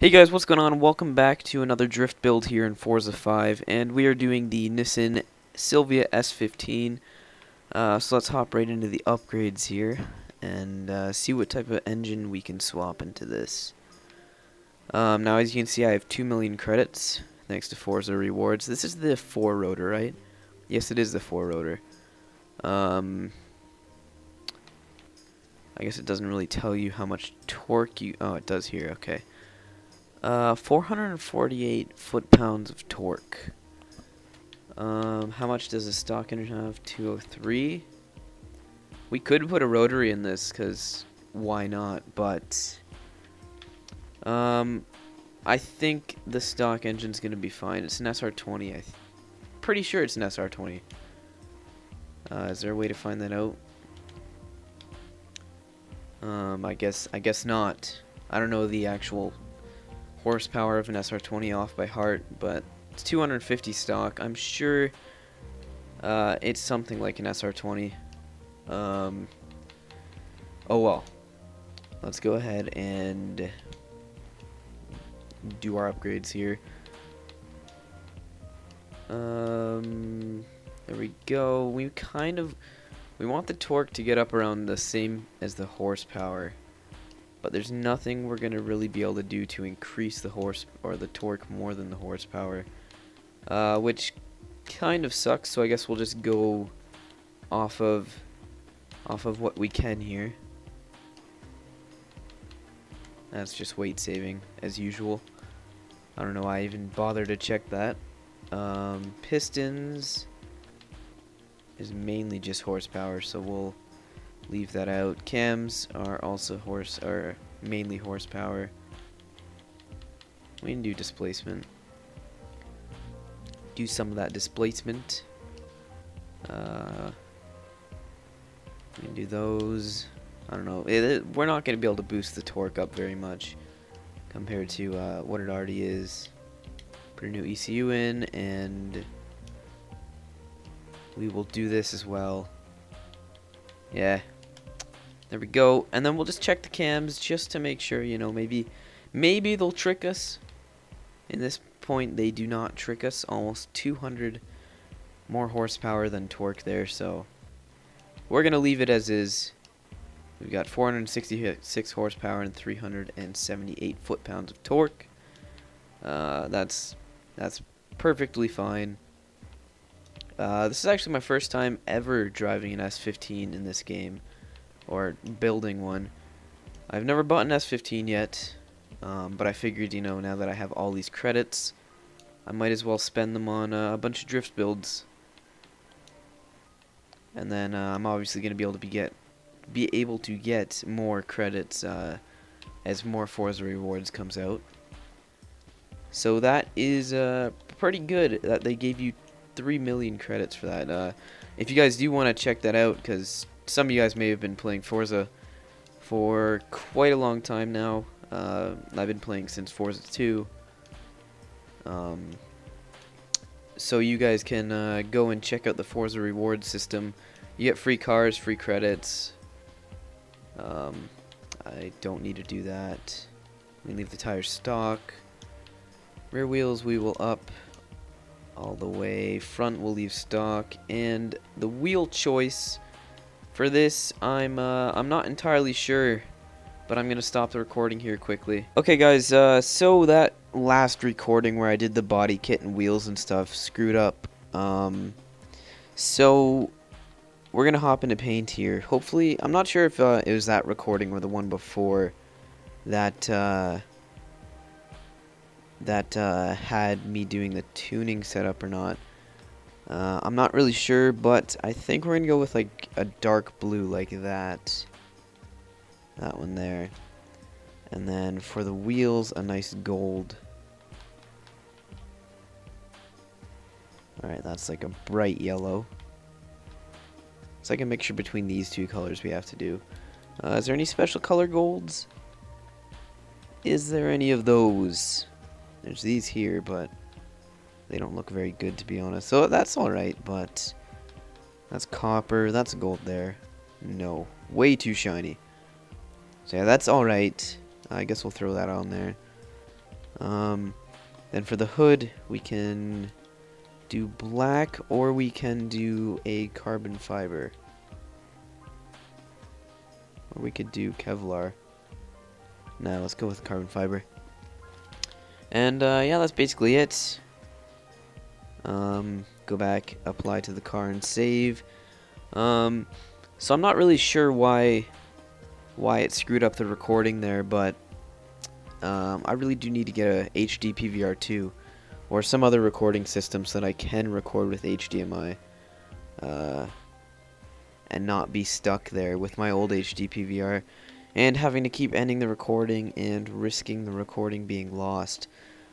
Hey guys, what's going on? Welcome back to another drift build here in Forza 5, and we are doing the Nissan Silvia S15. So let's hop right into the upgrades here and see what type of engine we can swap into this. Now as you can see, I have 2 million credits thanks to Forza rewards. This is the 4-rotor, right? Yes, it is the 4-rotor. I guess it doesn't really tell you how much torque you... Oh, it does here, okay. 448 foot-pounds of torque. How much does a stock engine have? 203. We could put a rotary in this, because why not? But I think the stock engine's gonna be fine. It's an SR20. I'm pretty sure it's an SR20. Is there a way to find that out? I guess not. I don't know the actual horsepower of an SR20 off by heart, but it's 250 stock. I'm sure it's something like an SR20. Oh well. Let's go ahead and do our upgrades here. There we go. We want the torque to get up around the same as the horsepower. But there's nothing we're gonna really be able to do to increase the the torque more than the horsepower, which kind of sucks. So I guess we'll just go off of what we can here. That's just weight saving as usual. I don't know why I even bother to check that. Pistons is mainly just horsepower, so we'll leave that out. Cams are also mainly horsepower. We can do displacement. Do some of that displacement. We can do those. I don't know. We're not going to be able to boost the torque up very much compared to what it already is. Put a new ECU in, and we will do this as well. Yeah. There we go. And then we'll just check the cams just to make sure, you know, maybe they'll trick us. In this point, they do not trick us. Almost 200 more horsepower than torque there, so we're going to leave it as is. We've got 466 horsepower and 378 foot-pounds of torque. That's perfectly fine. This is actually my first time ever driving an S15 in this game, or building one. I've never bought an S15 yet, but I figured, you know, now that I have all these credits, I might as well spend them on a bunch of drift builds. And then I'm obviously going to be able to get more credits as more Forza rewards comes out. So that is pretty good that they gave you 3 million credits for that. If you guys do want to check that out, because some of you guys may have been playing Forza for quite a long time now. I've been playing since Forza 2. So you guys can go and check out the Forza reward system. You get free cars, free credits. I don't need to do that. We leave the tires stock. Rear wheels we will up all the way. Front will leave stock, and the wheel choice for this, I'm not entirely sure, but I'm gonna stop the recording here quickly. Okay, guys. So that last recording where I did the body kit and wheels and stuff screwed up. So we're gonna hop into paint here. Hopefully, I'm not sure if it was that recording or the one before that had me doing the tuning setup or not. I'm not really sure, but I think we're gonna go with like a dark blue like that. That one there. And then for the wheels, a nice gold. Alright, that's like a bright yellow. It's like a mixture between these two colors we have to do. Is there any special color golds? Is there any of those? There's these here, but they don't look very good, to be honest. So that's alright, but that's copper. That's gold there. No. Way too shiny. So yeah, that's alright. I guess we'll throw that on there. Then for the hood, we can do black, or we can do a carbon fiber. Or we could do Kevlar. No, let's go with carbon fiber. And yeah, that's basically it. Go back, apply to the car, and save. So I'm not really sure why it screwed up the recording there, but I really do need to get a HD PVR2 or some other recording system so that I can record with HDMI and not be stuck there with my old HD PVR and having to keep ending the recording and risking the recording being lost.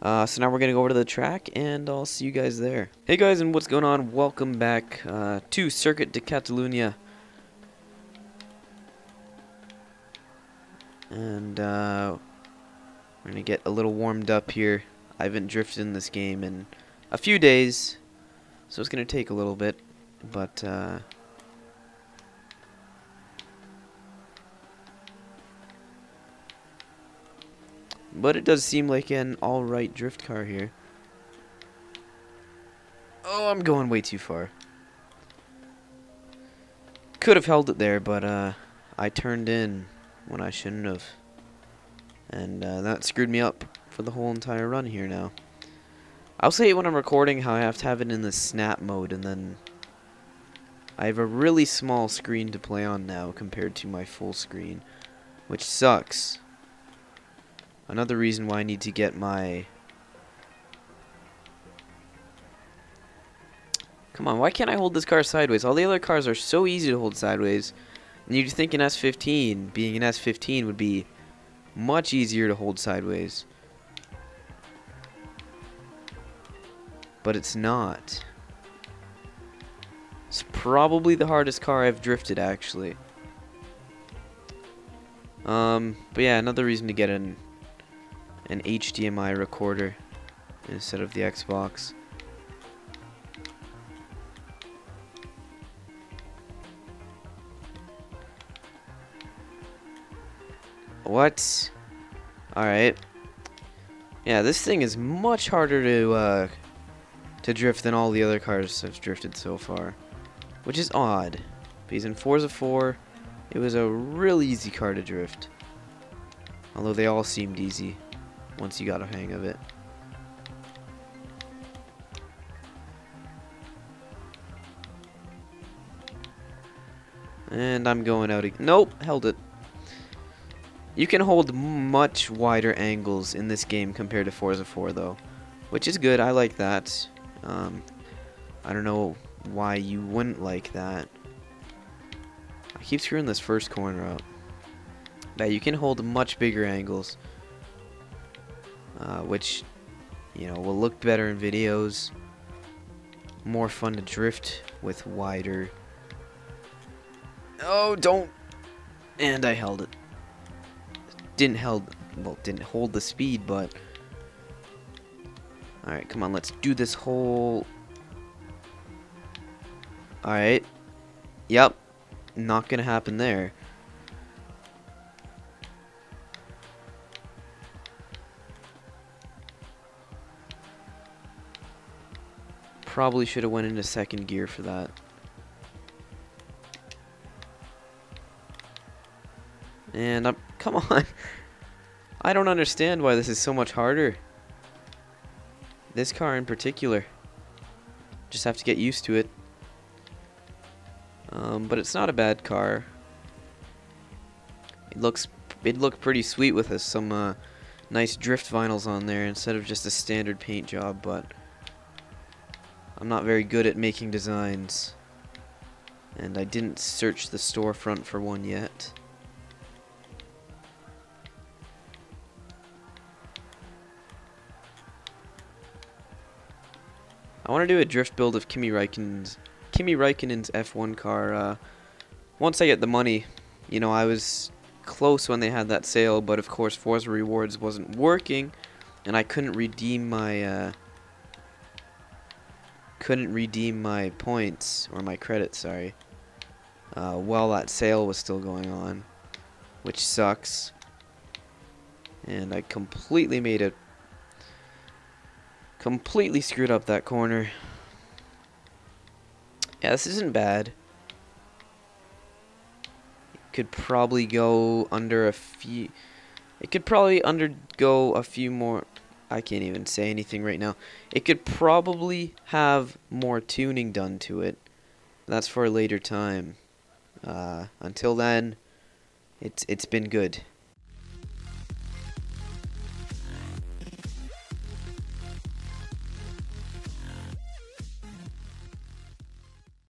So now we're going to go over to the track, and I'll see you guys there. Hey guys, and what's going on? Welcome back to Circuit de Catalunya. And we're going to get a little warmed up here. I haven't drifted in this game in a few days, so it's going to take a little bit, but it does seem like an alright drift car here. Oh, I'm going way too far. Could have held it there, but I turned in when I shouldn't have. And that screwed me up for the whole entire run here now. I also hate when I'm recording how I have to have it in the snap mode, and then I have a really small screen to play on now compared to my full screen, which sucks. Another reason why I need to get my... Come on, why can't I hold this car sideways? All the other cars are so easy to hold sideways. And you'd think an S15, being an S15, would be much easier to hold sideways. But it's not. It's probably the hardest car I've drifted, actually. But yeah, another reason to get an HDMI recorder instead of the Xbox. What? Alright. Yeah, this thing is much harder to drift than all the other cars I've drifted so far, which is odd, because in Forza 4 it was a real easy car to drift, although they all seemed easy once you got a hang of it. And I'm going out again. Nope, held it. You can hold much wider angles in this game compared to Forza 4 though, which is good. I like that. I don't know why you wouldn't like that. I keep screwing this first corner up. But you can hold much bigger angles, which, you know, will look better in videos. More fun to drift with wider. Oh, don't! And I held it. Didn't hold the speed, but alright, come on, let's do this whole... Alright. Yep. Not gonna happen there. Probably should have went into second gear for that. And I'm... Come on. I don't understand why this is so much harder. This car in particular. Just have to get used to it. But it's not a bad car. It'd look pretty sweet with some nice drift vinyls on there instead of just a standard paint job, but I'm not very good at making designs. And I didn't search the storefront for one yet. I want to do a drift build of Kimi Räikkönen's F1 car. Once I get the money, you know, I was close when they had that sale, but of course Forza Rewards wasn't working, and I couldn't redeem my points or my credits. Sorry. While that sale was still going on, which sucks. And I completely made a Completely screwed up that corner. Yeah, this isn't bad. Could probably go under a few... It could probably undergo a few more... I can't even say anything right now. It could probably have more tuning done to it. That's for a later time. Until then, it's been good.